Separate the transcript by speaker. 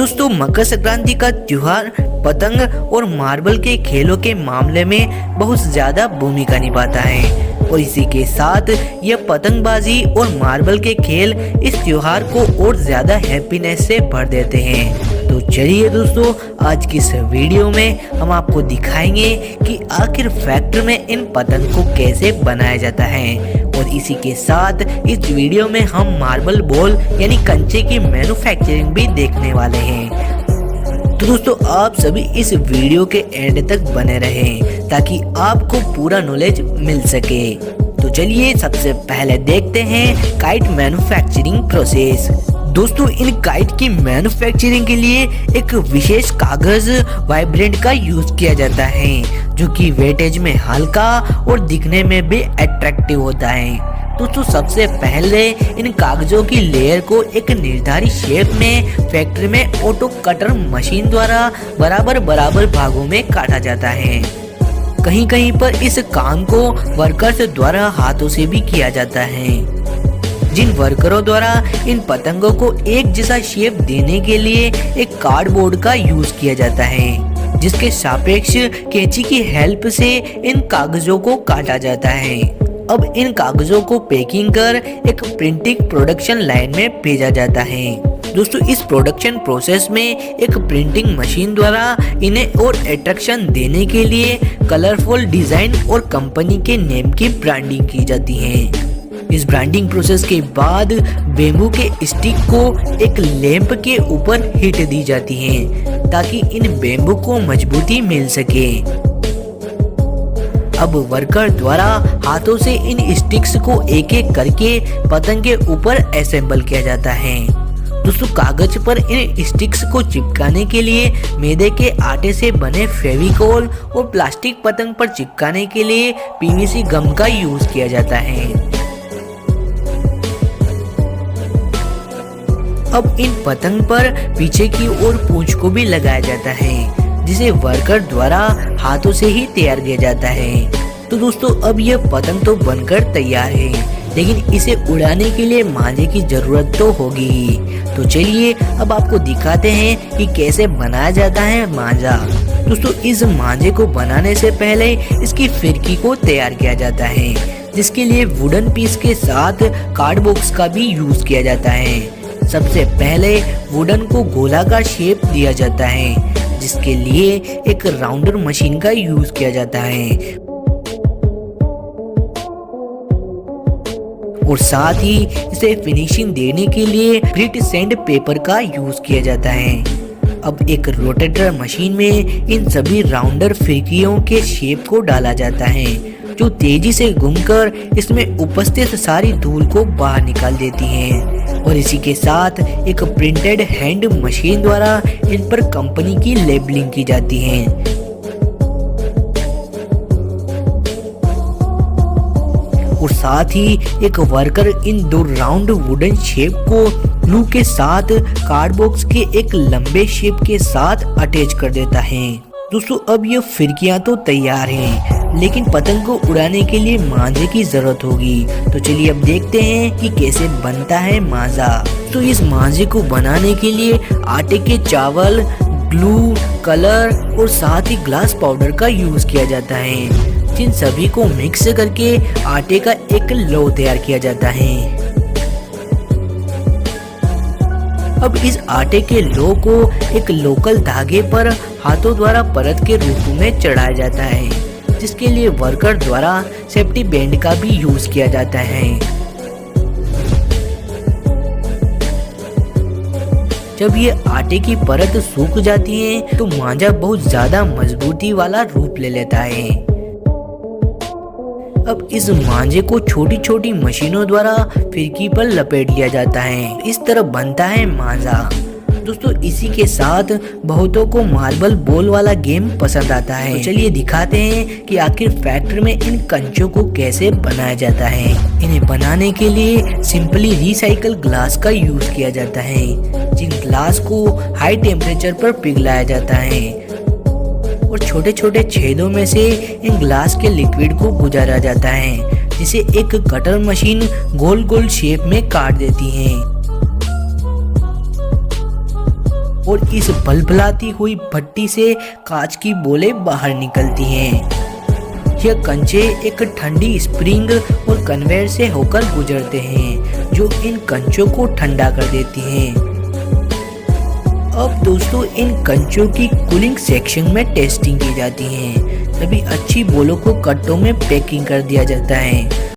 Speaker 1: दोस्तों मकर संक्रांति का त्योहार पतंग और मार्बल के खेलों के मामले में बहुत ज्यादा भूमिका निभाता है और इसी के साथ यह पतंगबाजी और मार्बल के खेल इस त्योहार को और ज्यादा हैप्पीनेस से भर देते हैं। तो चलिए दोस्तों, आज की इस वीडियो में हम आपको दिखाएंगे कि आखिर फैक्ट्री में इन पतंग को कैसे बनाया जाता है और इसी के साथ इस वीडियो में हम मार्बल बॉल यानी कंचे की मैन्युफैक्चरिंग भी देखने वाले हैं। तो दोस्तों आप सभी इस वीडियो के एंड तक बने रहें ताकि आपको पूरा नॉलेज मिल सके। तो चलिए सबसे पहले देखते हैं काइट मैन्युफैक्चरिंग प्रोसेस। दोस्तों इन काइट की मैन्युफैक्चरिंग के लिए एक विशेष कागज वाइब्रेंट का यूज किया जाता है जो कि वेटेज में हल्का और दिखने में भी अट्रैक्टिव होता है। दोस्तों सबसे पहले इन कागजों की लेयर को एक निर्धारित शेप में फैक्ट्री में ऑटो कटर मशीन द्वारा बराबर भागों में काटा जाता है। कहीं कहीं पर इस काम को वर्कर्स द्वारा हाथों से भी किया जाता है। जिन वर्करों द्वारा इन पतंगों को एक जैसा शेप देने के लिए एक कार्डबोर्ड का यूज किया जाता है जिसके सापेक्ष कैंची की हेल्प से इन कागजों को काटा जाता है। अब इन कागजों को पैकिंग कर एक प्रिंटिंग प्रोडक्शन लाइन में भेजा जाता है। दोस्तों इस प्रोडक्शन प्रोसेस में एक प्रिंटिंग मशीन द्वारा इन्हें और अट्रैक्शन देने के लिए कलरफुल डिजाइन और कंपनी के नेम की ब्रांडिंग की जाती है। इस ब्रांडिंग प्रोसेस के बाद बेम्बू के स्टिक को एक लैंप के ऊपर हीट दी जाती है ताकि इन बेम्बू को मजबूती मिल सके। अब वर्कर द्वारा हाथों से इन स्टिक्स को एक एक करके पतंग के ऊपर असेंबल किया जाता है। दोस्तों कागज पर इन स्टिक्स को चिपकाने के लिए मैदे के आटे से बने फेविकोल और प्लास्टिक पतंग पर चिपकाने के लिए पीवीसी गम का यूज किया जाता है। अब इन पतंग पर पीछे की ओर पूंछ को भी लगाया जाता है जिसे वर्कर द्वारा हाथों से ही तैयार किया जाता है। तो दोस्तों अब यह पतंग तो बनकर तैयार है लेकिन इसे उड़ाने के लिए मांझे की जरूरत तो होगी ही। तो चलिए अब आपको दिखाते हैं कि कैसे बनाया जाता है मांझा। दोस्तों इस मांझे को बनाने से पहले इसकी फिरकी को तैयार किया जाता है जिसके लिए वुडन पीस के साथ कार्ड बॉक्स का भी यूज किया जाता है। सबसे पहले वुडन को गोलाकार शेप दिया जाता है जिसके लिए एक राउंडर मशीन का यूज किया जाता है और साथ ही इसे फिनिशिंग देने के लिए ग्रिट सैंड पेपर का यूज किया जाता है। अब एक रोटेटर मशीन में इन सभी राउंडर फिरकियों के शेप को डाला जाता है जो तेजी से घूमकर इसमें उपस्थित सारी धूल को बाहर निकाल देती है और इसी के साथ एक प्रिंटेड हैंड मशीन द्वारा इन पर कंपनी की लेबलिंग की जाती है। और साथ ही एक वर्कर इन दो राउंड वुडन शेप को ग्लू के साथ कार्डबॉक्स के एक लंबे शेप के साथ अटैच कर देता है। दोस्तों अब ये फिरकियां तो तैयार हैं लेकिन पतंग को उड़ाने के लिए मांझे की जरूरत होगी। तो चलिए अब देखते हैं कि कैसे बनता है मांझा। तो इस मांझे को बनाने के लिए आटे के चावल, ग्लू, कलर और साथ ही ग्लास पाउडर का यूज किया जाता है जिन सभी को मिक्स करके आटे का एक लो तैयार किया जाता है। अब इस आटे के लो को एक लोकल धागे पर हाथों द्वारा परत के रूप में चढ़ाया जाता है जिसके लिए वर्कर द्वारा सेफ्टी बैंड का भी यूज किया जाता है। जब ये आटे की परत सूख जाती है तो मांझा बहुत ज्यादा मजबूती वाला रूप ले लेता है। अब इस मांझे को छोटी छोटी मशीनों द्वारा फिरकी पर लपेट लिया जाता है। इस तरह बनता है मांझा। दोस्तों इसी के साथ बहुतों को मार्बल बॉल वाला गेम पसंद आता है। तो चलिए दिखाते हैं कि आखिर फैक्ट्री में इन कंचों को कैसे बनाया जाता है। इन्हें बनाने के लिए सिंपली रिसाइकल ग्लास का यूज किया जाता है जिन ग्लास को हाई टेम्परेचर पर पिघलाया जाता है और छोटे छोटे छेदों में से इन ग्लास के लिक्विड को गुजारा जाता है जिसे एक कटर मशीन गोल गोल शेप में काट देती है। और इस बलबलाती हुई भट्टी से कांच की बोलें बाहर निकलती हैं। यह कंचे एक ठंडी स्प्रिंग और कन्वेयर से होकर गुजरते हैं जो इन कंचों को ठंडा कर देती हैं। अब दोस्तों इन कंचों की कूलिंग सेक्शन में टेस्टिंग की जाती है। तभी अच्छी बोलों को कट्टों में पैकिंग कर दिया जाता है।